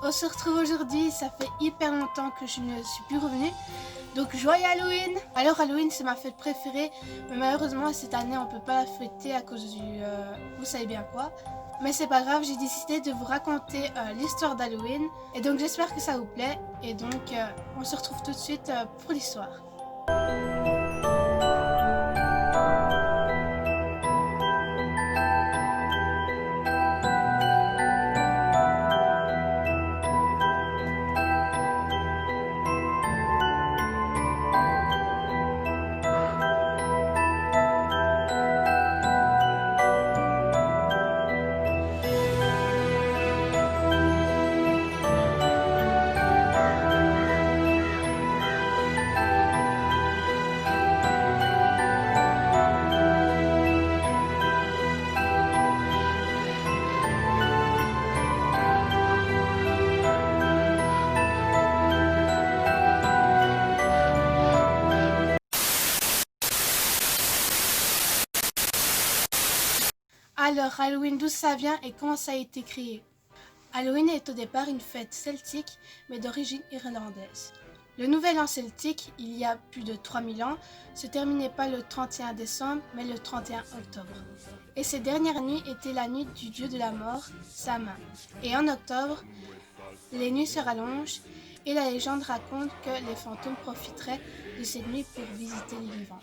On se retrouve aujourd'hui, ça fait hyper longtemps que je ne suis plus revenue. Donc joyeux Halloween! Alors Halloween c'est ma fête préférée, mais malheureusement cette année on peut pas la fêter à cause du... vous savez bien quoi. Mais c'est pas grave, j'ai décidé de vous raconter l'histoire d'Halloween. Et donc j'espère que ça vous plaît. Et donc on se retrouve tout de suite pour l'histoire. Alors, Halloween, d'où ça vient et comment ça a été créé? Halloween est au départ une fête celtique, mais d'origine irlandaise. Le nouvel an celtique, il y a plus de 3000 ans, se terminait pas le 31 décembre, mais le 31 octobre. Et ces dernières nuits étaient la nuit du dieu de la mort, Samhain. Et en octobre, les nuits se rallongent et la légende raconte que les fantômes profiteraient de cette nuit pour visiter les vivants.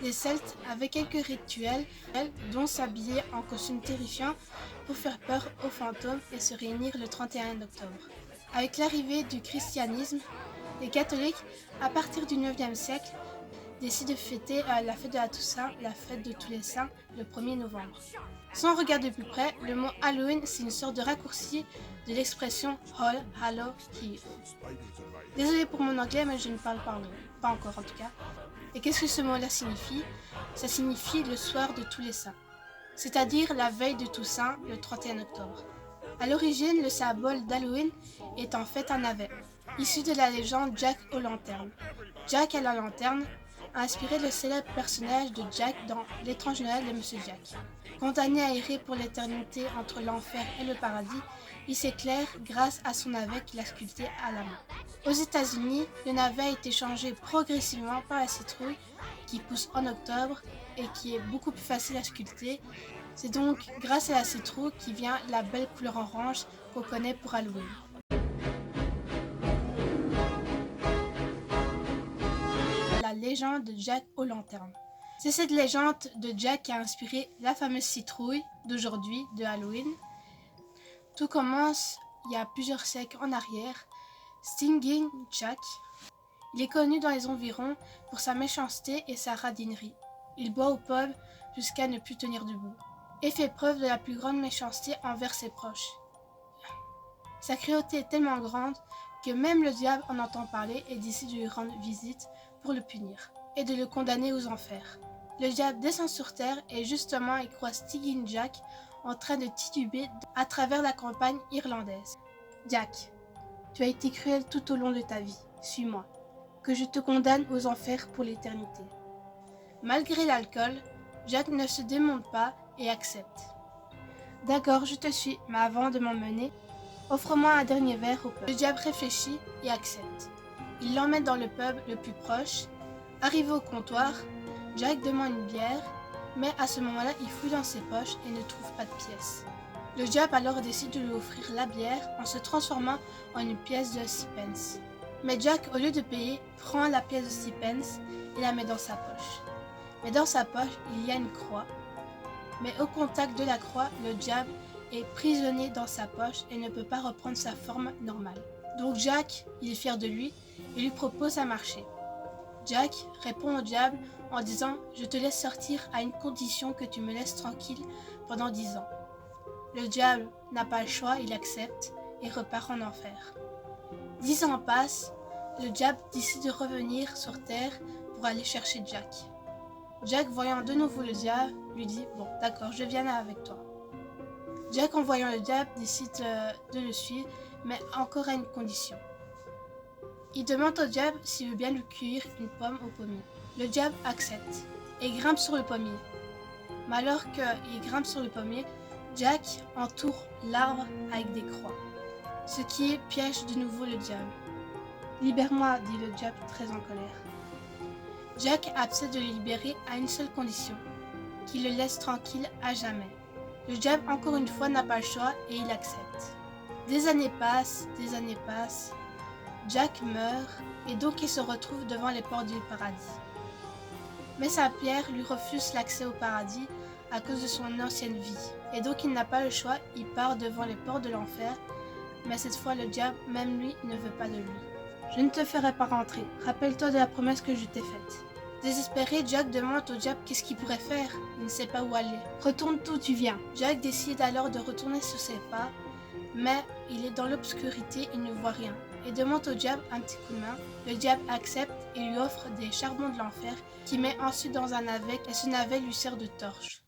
Les Celtes avaient quelques rituels, dont s'habiller en costume terrifiant pour faire peur aux fantômes et se réunir le 31 octobre. Avec l'arrivée du christianisme, les catholiques, à partir du 9e siècle, décident de fêter la fête de la Toussaint, la fête de tous les saints, le 1er novembre. Sans regarder plus près, le mot Halloween, c'est une sorte de raccourci de l'expression All Hallow Eve. Désolée pour mon anglais, mais je ne parle pas encore en tout cas. Et qu'est-ce que ce mot-là signifie? Ça signifie le soir de tous les saints, c'est-à-dire la veille de Toussaint, le 31 octobre. À l'origine, le symbole d'Halloween est en fait un navet, issu de la légende Jack aux lanternes. Jack à la lanterne a inspiré le célèbre personnage de Jack dans L'étrange Noël de Monsieur Jack. Condamné à errer pour l'éternité entre l'enfer et le paradis, il s'éclaire grâce à son navet qu'il a sculpté à la main. Aux États-Unis, le navet a été changé progressivement par la citrouille qui pousse en octobre et qui est beaucoup plus facile à sculpter. C'est donc grâce à la citrouille qui vient la belle couleur orange qu'on connaît pour Halloween. La légende de Jack aux lanternes. C'est cette légende de Jack qui a inspiré la fameuse citrouille d'aujourd'hui, de Halloween. Tout commence il y a plusieurs siècles en arrière. Stinging Jack, il est connu dans les environs pour sa méchanceté et sa radinerie. Il boit au pub jusqu'à ne plus tenir debout et fait preuve de la plus grande méchanceté envers ses proches. Sa cruauté est tellement grande que même le diable en entend parler et décide de lui rendre visite pour le punir et de le condamner aux enfers. Le diable descend sur terre et justement il croise Stinging Jack en train de tituber à travers la campagne irlandaise. Jack, tu as été cruel tout au long de ta vie, suis-moi, que je te condamne aux enfers pour l'éternité. Malgré l'alcool, Jack ne se démonte pas et accepte. D'accord, je te suis, mais avant de m'emmener, offre-moi un dernier verre au pub. Le diable réfléchit et accepte. Il l'emmène dans le pub le plus proche. Arrivé au comptoir, Jack demande une bière, mais à ce moment-là, il fouille dans ses poches et ne trouve pas de pièces. Le diable alors décide de lui offrir la bière en se transformant en une pièce de 6 pence. Mais Jack, au lieu de payer, prend la pièce de 6 pence et la met dans sa poche. Mais dans sa poche, il y a une croix. Mais au contact de la croix, le diable est prisonnier dans sa poche et ne peut pas reprendre sa forme normale. Donc Jack, il est fier de lui et lui propose un marché. Jack répond au diable en disant « Je te laisse sortir à une condition que tu me laisses tranquille pendant 10 ans ». Le diable n'a pas le choix, il accepte et repart en enfer. 10 ans passent, le diable décide de revenir sur terre pour aller chercher Jack. Jack, voyant de nouveau le diable, lui dit « Bon, d'accord, je viens là avec toi ». Jack, en voyant le diable, décide de le suivre, mais encore à une condition. Il demande au diable s'il veut bien lui cueillir une pomme au pommier. Le diable accepte et grimpe sur le pommier. Mais alors qu'il grimpe sur le pommier, Jack entoure l'arbre avec des croix. ce qui piège de nouveau le diable. « Libère-moi, dit le diable très en colère. Jack accepte de le libérer à une seule condition, qu'il le laisse tranquille à jamais. Le diable, encore une fois, n'a pas le choix et il accepte. Des années passent, Jack meurt et donc il se retrouve devant les portes du paradis. Mais sa pierre lui refuse l'accès au paradis à cause de son ancienne vie. Et donc il n'a pas le choix, il part devant les portes de l'enfer, mais cette fois le diable, même lui, ne veut pas de lui. Je ne te ferai pas rentrer, rappelle-toi de la promesse que je t'ai faite. Désespéré, Jack demande au diable qu'est-ce qu'il pourrait faire. Il ne sait pas où aller. Retourne d'où tu viens. Jack décide alors de retourner sur ses pas, mais il est dans l'obscurité, il ne voit rien, et demande au diable un petit coup de main. Le diable accepte et lui offre des charbons de l'enfer qu'il met ensuite dans un navet et ce navet lui sert de torche.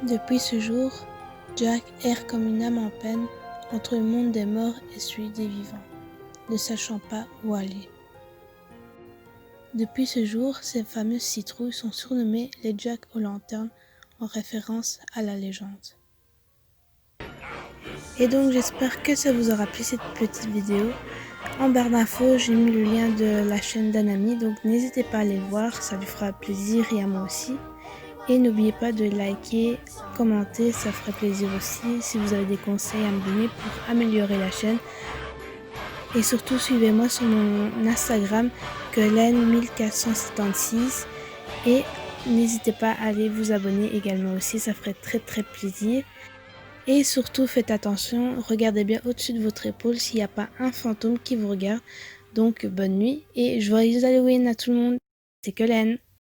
Depuis ce jour, Jack erre comme une âme en peine entre le monde des morts et celui des vivants, ne sachant pas où aller. Depuis ce jour, ces fameuses citrouilles sont surnommées les Jack aux lanternes en référence à la légende. Et donc j'espère que ça vous aura plu cette petite vidéo. En barre d'infos, j'ai mis le lien de la chaîne d'un ami, donc n'hésitez pas à aller le voir, ça lui fera plaisir et à moi aussi. Et n'oubliez pas de liker, commenter, ça ferait plaisir aussi si vous avez des conseils à me donner pour améliorer la chaîne. Et surtout suivez-moi sur mon Instagram Kelen1476 et n'hésitez pas à aller vous abonner également aussi, ça ferait très plaisir. Et surtout faites attention, regardez bien au-dessus de votre épaule s'il n'y a pas un fantôme qui vous regarde. Donc bonne nuit et joyeux Halloween à tout le monde, c'est Kelen.